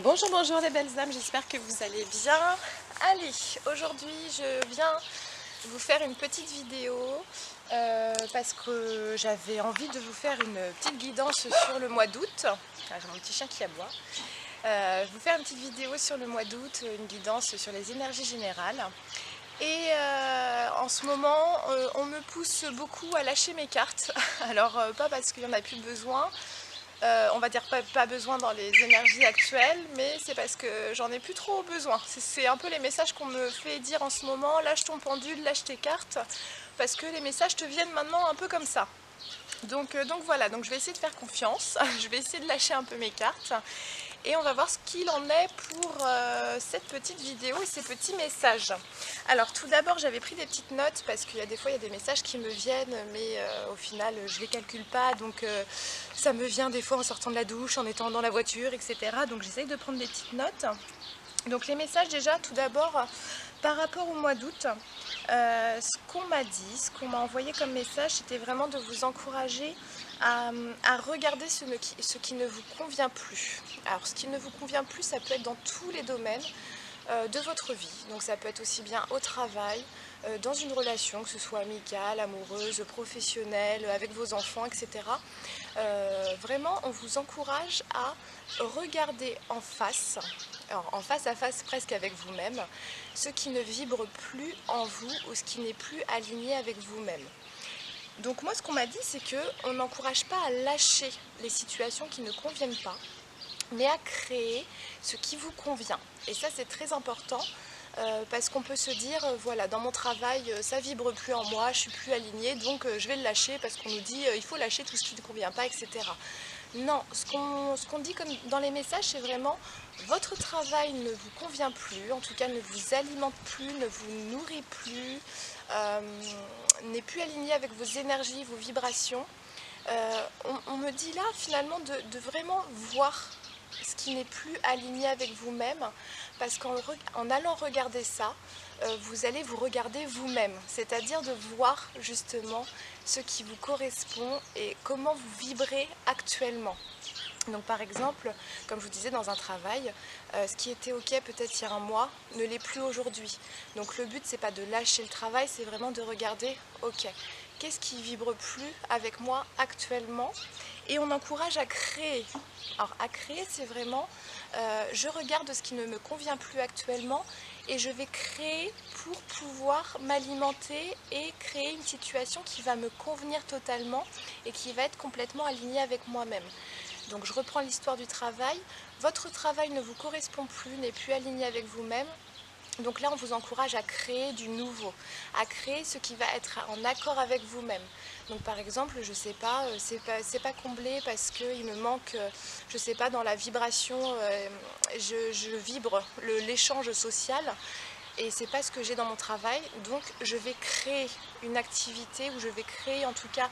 Bonjour, bonjour les belles âmes, j'espère que vous allez bien. Allez, aujourd'hui je viens vous faire une petite vidéo parce que j'avais envie de vous faire une petite guidance sur le mois d'août. Ah, j'ai mon petit chien qui aboie. Vous faire une petite vidéo sur le mois d'août, une guidance sur les énergies générales. Et en ce moment, on me pousse beaucoup à lâcher mes cartes. Alors, pas parce qu'il n'y en a plus besoin, on va dire pas besoin dans les énergies actuelles, mais c'est parce que j'en ai plus trop besoin. C'est un peu les messages qu'on me fait dire en ce moment, lâche ton pendule, lâche tes cartes, parce que les messages te viennent maintenant un peu comme ça. Donc voilà, donc je vais essayer de faire confiance, je vais essayer de lâcher un peu mes cartes et on va voir ce qu'il en est pour cette petite vidéo et ces petits messages. Alors tout d'abord j'avais pris des petites notes parce qu'il y a des fois il y a des messages qui me viennent mais au final je ne les calcule pas, donc ça me vient des fois en sortant de la douche, en étant dans la voiture, etc. Donc j'essaye de prendre des petites notes. Donc les messages déjà tout d'abord par rapport au mois d'août, ce qu'on m'a dit, ce qu'on m'a envoyé comme message, c'était vraiment de vous encourager à regarder ce qui ne vous convient plus. Alors ce qui ne vous convient plus, ça peut être dans tous les domaines de votre vie. Donc ça peut être aussi bien au travail, dans une relation, que ce soit amicale, amoureuse, professionnelle, avec vos enfants, etc. Vraiment, on vous encourage à regarder en face, alors en face à face presque avec vous-même, ce qui ne vibre plus en vous ou ce qui n'est plus aligné avec vous-même. Donc moi ce qu'on m'a dit c'est qu'on n'encourage pas à lâcher les situations qui ne conviennent pas, mais à créer ce qui vous convient. Et ça c'est très important parce qu'on peut se dire voilà, dans mon travail ça vibre plus en moi, je suis plus alignée, donc je vais le lâcher parce qu'on nous dit il faut lâcher tout ce qui ne convient pas, etc. Non, ce qu'on dit comme dans les messages, c'est vraiment votre travail ne vous convient plus, en tout cas ne vous alimente plus, ne vous nourrit plus, n'est plus aligné avec vos énergies, vos vibrations. On me dit là finalement de vraiment voir ce qui n'est plus aligné avec vous-même, parce qu'en allant regarder ça, vous allez vous regarder vous-même, c'est-à-dire de voir justement ce qui vous correspond et comment vous vibrez actuellement. Donc par exemple, comme je vous disais dans un travail, ce qui était ok peut-être il y a un mois ne l'est plus aujourd'hui. Donc le but c'est pas de lâcher le travail, c'est vraiment de regarder ok, qu'est-ce qui vibre plus avec moi actuellement, et on encourage à créer. Alors à créer c'est vraiment je regarde ce qui ne me convient plus actuellement et je vais créer pour pouvoir m'alimenter et créer une situation qui va me convenir totalement et qui va être complètement alignée avec moi-même. Donc je reprends l'histoire du travail. Votre travail ne vous correspond plus, n'est plus aligné avec vous-même. Donc là, on vous encourage à créer du nouveau, à créer ce qui va être en accord avec vous-même. Donc par exemple, je ne sais pas, c'est pas comblé parce qu'il me manque, je ne sais pas, dans la vibration, je vibre l'échange social et c'est pas ce que j'ai dans mon travail. Donc je vais créer une activité ou je vais créer en tout cas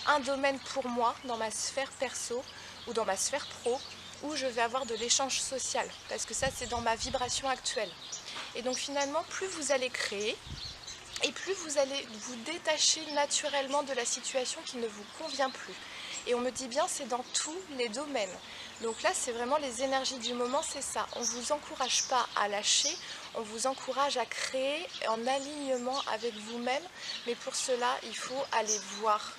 un domaine pour moi dans ma sphère perso ou dans ma sphère pro où je vais avoir de l'échange social parce que ça c'est dans ma vibration actuelle. Et donc finalement, plus vous allez créer et plus vous allez vous détacher naturellement de la situation qui ne vous convient plus. Et on me dit bien, c'est dans tous les domaines. Donc là, c'est vraiment les énergies du moment, c'est ça. On ne vous encourage pas à lâcher, on vous encourage à créer en alignement avec vous-même. Mais pour cela, il faut aller voir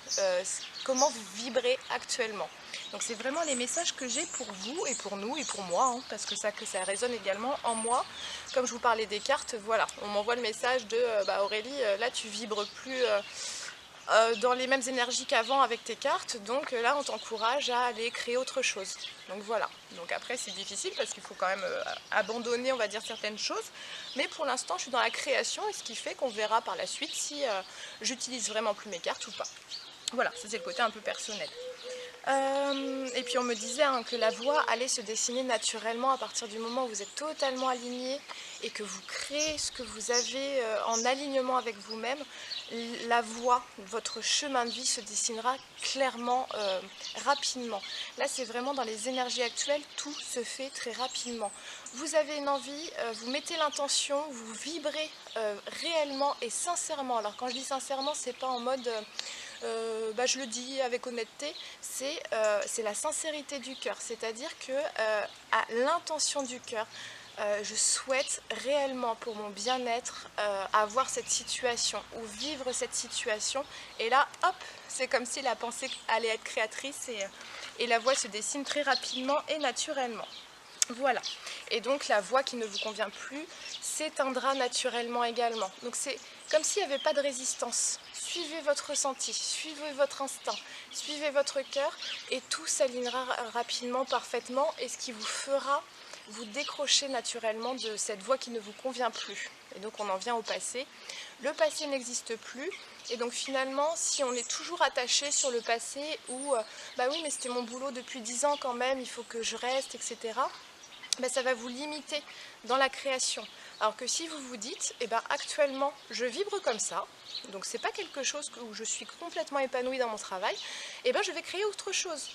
comment vous vibrez actuellement. Donc c'est vraiment les messages que j'ai pour vous et pour nous et pour moi, hein, parce que ça résonne également en moi. Comme je vous parlais des cartes, voilà, on m'envoie le message de Aurélie, là tu vibres plus dans les mêmes énergies qu'avant avec tes cartes, donc là on t'encourage à aller créer autre chose. Donc voilà, donc après c'est difficile parce qu'il faut quand même abandonner, on va dire, certaines choses, mais pour l'instant je suis dans la création et ce qui fait qu'on verra par la suite si j'utilise vraiment plus mes cartes ou pas. Voilà, ça c'est le côté un peu personnel. Et puis on me disait que la voie allait se dessiner naturellement à partir du moment où vous êtes totalement aligné et que vous créez ce que vous avez en alignement avec vous-même. La voie, votre chemin de vie se dessinera clairement, rapidement. Là c'est vraiment dans les énergies actuelles, tout se fait très rapidement. Vous avez une envie, vous mettez l'intention, vous vibrez réellement et sincèrement. Alors quand je dis sincèrement, c'est pas en mode je le dis avec honnêteté, c'est la sincérité du cœur. C'est-à-dire que à l'intention du cœur, je souhaite réellement pour mon bien-être avoir cette situation ou vivre cette situation. Et là, hop, c'est comme si la pensée allait être créatrice et la voie se dessine très rapidement et naturellement. Voilà. Et donc la voix qui ne vous convient plus s'éteindra naturellement également. Donc c'est comme s'il n'y avait pas de résistance. Suivez votre ressenti, suivez votre instinct, suivez votre cœur et tout s'alignera rapidement, parfaitement, et ce qui vous fera vous décrocher naturellement de cette voix qui ne vous convient plus. Et donc on en vient au passé. Le passé n'existe plus. Et donc finalement, si on est toujours attaché sur le passé ou bah oui mais c'était mon boulot depuis 10 ans quand même, il faut que je reste, etc. Ça va vous limiter dans la création. Alors que si vous vous dites, actuellement je vibre comme ça, donc c'est pas quelque chose où je suis complètement épanouie dans mon travail, je vais créer autre chose.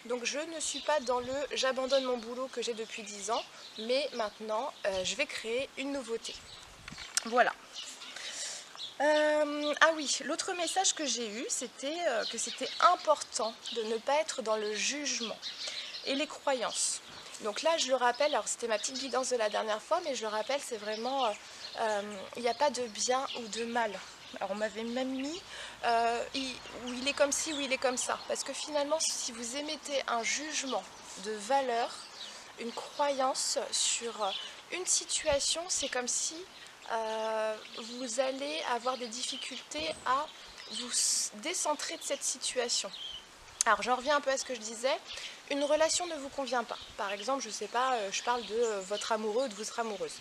Donc je ne suis pas dans le j'abandonne mon boulot que j'ai depuis 10 ans, mais maintenant je vais créer une nouveauté. Voilà. Ah oui, l'autre message que j'ai eu, c'était que c'était important de ne pas être dans le jugement et les croyances. Donc là, je le rappelle, alors c'était ma petite guidance de la dernière fois, mais je le rappelle, c'est vraiment, il n'y a pas de bien ou de mal. Alors on m'avait même mis, où il est comme ci, où il est comme ça. Parce que finalement, si vous émettez un jugement de valeur, une croyance sur une situation, c'est comme si vous allez avoir des difficultés à vous décentrer de cette situation. Alors j'en reviens un peu à ce que je disais, une relation ne vous convient pas. Par exemple, je sais pas, je parle de votre amoureux ou de votre amoureuse.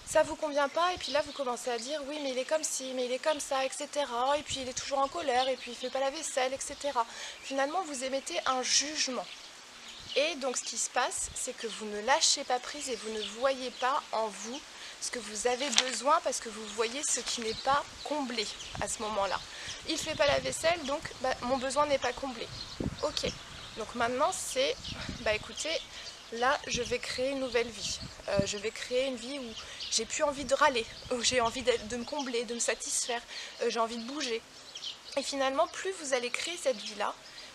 Ça vous convient pas et puis là vous commencez à dire oui mais il est comme ci, mais il est comme ça, etc. Et puis il est toujours en colère et puis il fait pas la vaisselle, etc. Finalement vous émettez un jugement. Et donc ce qui se passe, c'est que vous ne lâchez pas prise et vous ne voyez pas en vous ce que vous avez besoin parce que vous voyez ce qui n'est pas comblé à ce moment-là. Il ne fait pas la vaisselle, donc mon besoin n'est pas comblé. Ok, donc maintenant c'est, écoutez, là je vais créer une nouvelle vie. Je vais créer une vie où j'ai plus envie de râler, où j'ai envie de me combler, de me satisfaire, j'ai envie de bouger. Et finalement, plus vous allez créer cette vie-là,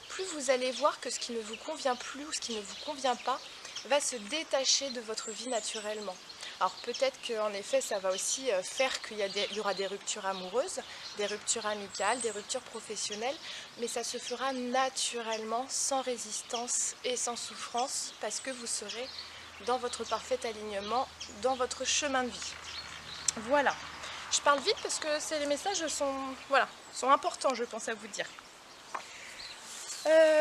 plus vous allez voir que ce qui ne vous convient plus ou ce qui ne vous convient pas va se détacher de votre vie naturellement. Alors peut-être qu'en effet ça va aussi faire qu'il y aura des ruptures amoureuses, des ruptures amicales, des ruptures professionnelles, mais ça se fera naturellement, sans résistance et sans souffrance, parce que vous serez dans votre parfait alignement, dans votre chemin de vie. Voilà, je parle vite parce que les messages sont importants, je pense, à vous dire.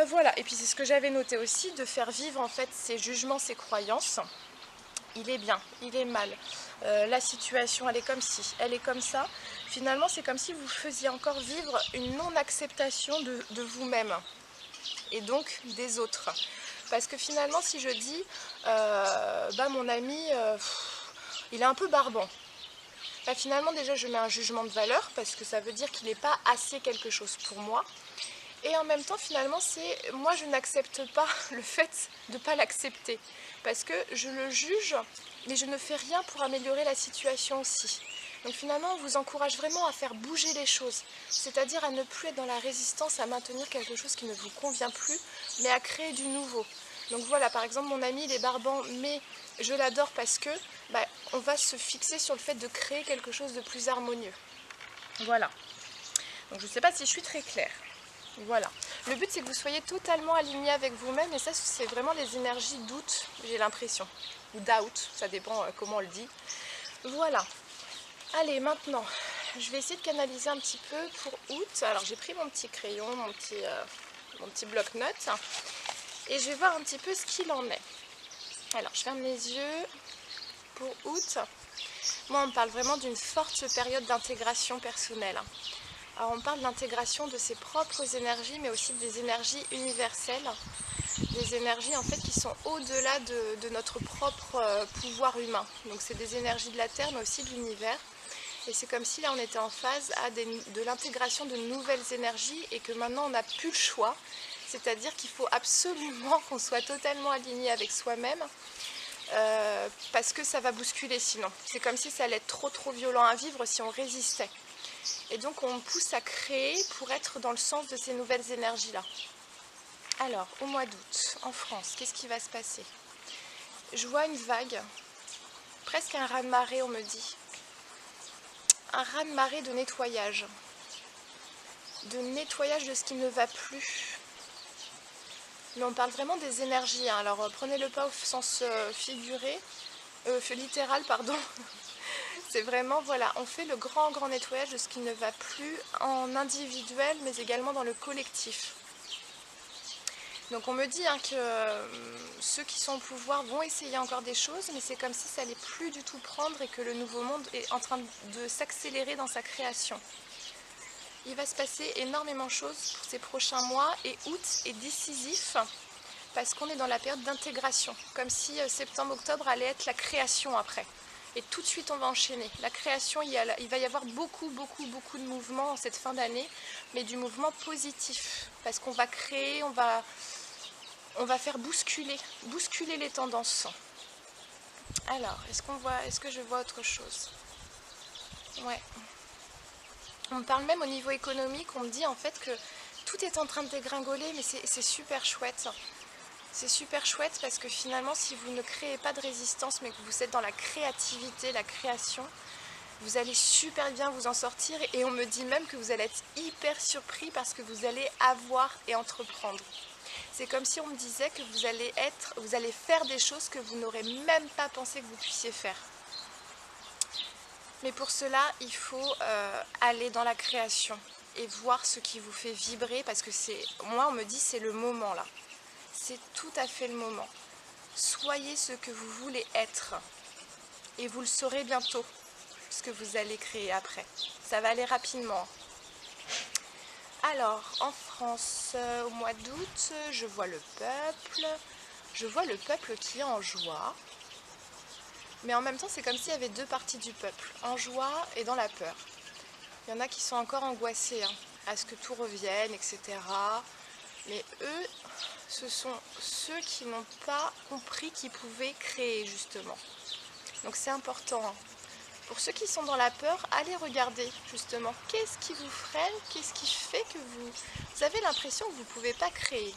Voilà, et puis c'est ce que j'avais noté aussi, de faire vivre en fait ces jugements, ces croyances. Il est bien, il est mal, la situation elle est comme ci, elle est comme ça. Finalement c'est comme si vous faisiez encore vivre une non-acceptation de vous-même et donc des autres. Parce que finalement si je dis, mon ami, il est un peu barbant. Finalement déjà je mets un jugement de valeur parce que ça veut dire qu'il n'est pas assez quelque chose pour moi. Et en même temps, finalement, moi je n'accepte pas le fait de ne pas l'accepter. Parce que je le juge, mais je ne fais rien pour améliorer la situation aussi. Donc finalement, on vous encourage vraiment à faire bouger les choses. C'est-à-dire à ne plus être dans la résistance, à maintenir quelque chose qui ne vous convient plus, mais à créer du nouveau. Donc voilà, par exemple, mon ami, il est barbant, mais je l'adore parce que on va se fixer sur le fait de créer quelque chose de plus harmonieux. Voilà. Donc je ne sais pas si je suis très claire. Voilà. Le but c'est que vous soyez totalement aligné avec vous-même et ça c'est vraiment les énergies d'août, j'ai l'impression. Ou doubt, ça dépend comment on le dit. Voilà. Allez, maintenant, je vais essayer de canaliser un petit peu pour août. Alors j'ai pris mon petit crayon, mon petit bloc-notes et je vais voir un petit peu ce qu'il en est. Alors je ferme les yeux pour août. Moi on me parle vraiment d'une forte période d'intégration personnelle. Alors on parle de l'intégration de ses propres énergies, mais aussi des énergies universelles, des énergies en fait qui sont au-delà de notre propre pouvoir humain. Donc c'est des énergies de la Terre, mais aussi de l'univers. Et c'est comme si là on était en phase de l'intégration de nouvelles énergies et que maintenant on n'a plus le choix. C'est-à-dire qu'il faut absolument qu'on soit totalement aligné avec soi-même. Parce que ça va bousculer sinon. C'est comme si ça allait être trop violent à vivre si on résistait. Et donc on pousse à créer pour être dans le sens de ces nouvelles énergies-là. Alors, au mois d'août, en France, qu'est-ce qui va se passer? Je vois une vague, presque un raz-de-marée, on me dit. Un raz-de-marée de nettoyage. De nettoyage de ce qui ne va plus. Mais on parle vraiment des énergies, hein. Alors prenez-le pas au sens figuré, littéral, pardon. C'est vraiment, voilà, on fait le grand nettoyage de ce qui ne va plus en individuel, mais également dans le collectif. Donc on me dit hein, que ceux qui sont au pouvoir vont essayer encore des choses, mais c'est comme si ça n'allait plus du tout prendre et que le nouveau monde est en train de s'accélérer dans sa création. Il va se passer énormément de choses pour ces prochains mois, et août est décisif parce qu'on est dans la période d'intégration, comme si septembre-octobre allait être la création après. Et tout de suite on va enchaîner. La création, il va y avoir beaucoup de mouvements en cette fin d'année, mais du mouvement positif, parce qu'on va créer, on va faire bousculer les tendances. Alors, est-ce que je vois autre chose? Ouais. On me parle même au niveau économique, on me dit en fait que tout est en train de dégringoler, mais c'est super chouette. C'est super chouette parce que finalement, si vous ne créez pas de résistance, mais que vous êtes dans la créativité, la création, vous allez super bien vous en sortir. Et on me dit même que vous allez être hyper surpris parce que vous allez avoir et entreprendre. C'est comme si on me disait que vous allez faire des choses que vous n'aurez même pas pensé que vous puissiez faire. Mais pour cela, il faut aller dans la création et voir ce qui vous fait vibrer, parce que moi on me dit c'est le moment là. C'est tout à fait le moment. Soyez ce que vous voulez être et vous le saurez bientôt, ce que vous allez créer après. Ça va aller rapidement. Alors, en France, au mois d'août, je vois le peuple qui est en joie. Mais en même temps, c'est comme s'il y avait deux parties du peuple, en joie et dans la peur. Il y en a qui sont encore angoissés hein, à ce que tout revienne, etc. Mais eux, ce sont ceux qui n'ont pas compris qu'ils pouvaient créer, justement. Donc c'est important. Hein. Pour ceux qui sont dans la peur, allez regarder, justement, qu'est-ce qui vous freine, qu'est-ce qui fait que vous avez l'impression que vous ne pouvez pas créer.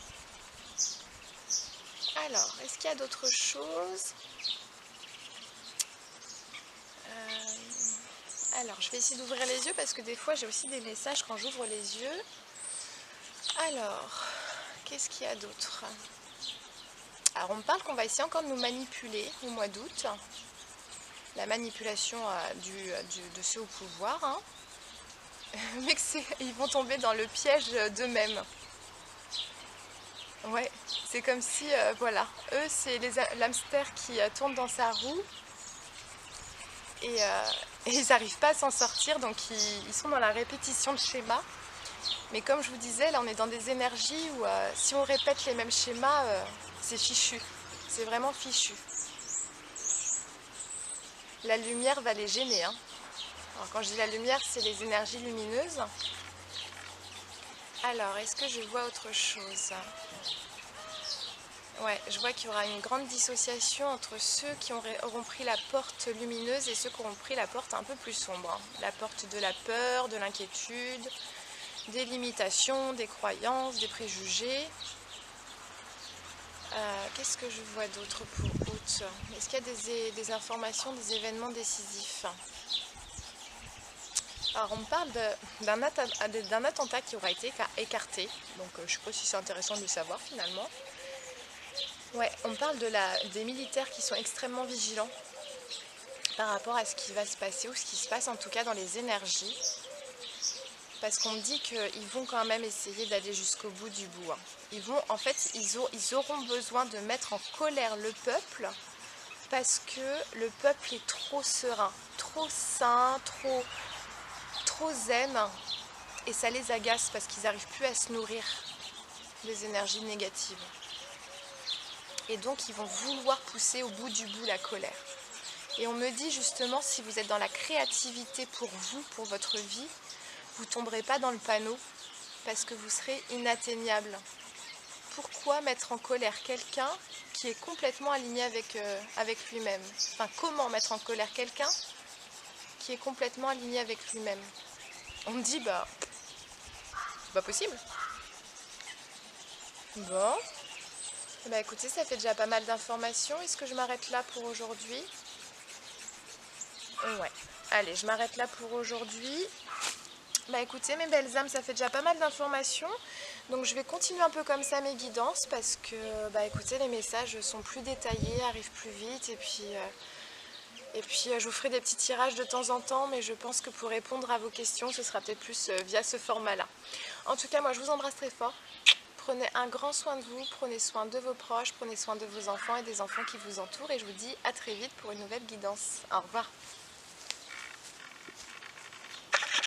Alors, est-ce qu'il y a d'autres choses? Alors, je vais essayer d'ouvrir les yeux parce que des fois, j'ai aussi des messages quand j'ouvre les yeux. Alors, qu'est-ce qu'il y a d'autre? Alors, on me parle qu'on va essayer encore de nous manipuler au mois d'août. La manipulation de ceux au pouvoir. Hein. Mais ils vont tomber dans le piège d'eux-mêmes. Ouais, c'est comme si, voilà, eux, c'est l'hamster qui tourne dans sa roue. Et ils n'arrivent pas à s'en sortir, donc ils sont dans la répétition de schémas. Mais comme je vous disais, là on est dans des énergies où si on répète les mêmes schémas, c'est fichu. C'est vraiment fichu. La lumière va les gêner. Hein. Alors quand je dis la lumière, c'est les énergies lumineuses. Alors, est-ce que je vois autre chose? Ouais, je vois qu'il y aura une grande dissociation entre ceux qui auront pris la porte lumineuse et ceux qui auront pris la porte un peu plus sombre. La porte de la peur, de l'inquiétude, des limitations, des croyances, des préjugés. Qu'est-ce que je vois d'autre pour août? Est-ce qu'il y a des informations, des événements décisifs? Alors on me parle d'un attentat qui aura été écarté, donc je ne sais pas si c'est intéressant de le savoir finalement. Ouais, on parle des militaires qui sont extrêmement vigilants par rapport à ce qui va se passer, ou ce qui se passe en tout cas dans les énergies. Parce qu'on me dit qu'ils vont quand même essayer d'aller jusqu'au bout du bout. Ils auront besoin de mettre en colère le peuple, parce que le peuple est trop serein, trop sain, trop zen, et ça les agace parce qu'ils n'arrivent plus à se nourrir des énergies négatives. Et donc ils vont vouloir pousser au bout du bout la colère. Et on me dit justement, si vous êtes dans la créativité pour vous, pour votre vie, vous ne tomberez pas dans le panneau parce que vous serez inatteignable. Pourquoi mettre en colère quelqu'un qui est complètement aligné avec lui-même? Enfin, comment mettre en colère quelqu'un qui est complètement aligné avec lui-même? On me dit, bah, c'est pas possible. Bon, bah écoutez, ça fait déjà pas mal d'informations. Est-ce que je m'arrête là pour aujourd'hui? Ouais, allez, je m'arrête là pour aujourd'hui. Bah écoutez, mes belles âmes, ça fait déjà pas mal d'informations. Donc je vais continuer un peu comme ça mes guidances parce que, bah écoutez, les messages sont plus détaillés, arrivent plus vite. Et puis je vous ferai des petits tirages de temps en temps, mais je pense que pour répondre à vos questions, ce sera peut-être plus via ce format-là. En tout cas, moi je vous embrasse très fort. Prenez un grand soin de vous, prenez soin de vos proches, prenez soin de vos enfants et des enfants qui vous entourent. Et je vous dis à très vite pour une nouvelle guidance. Au revoir.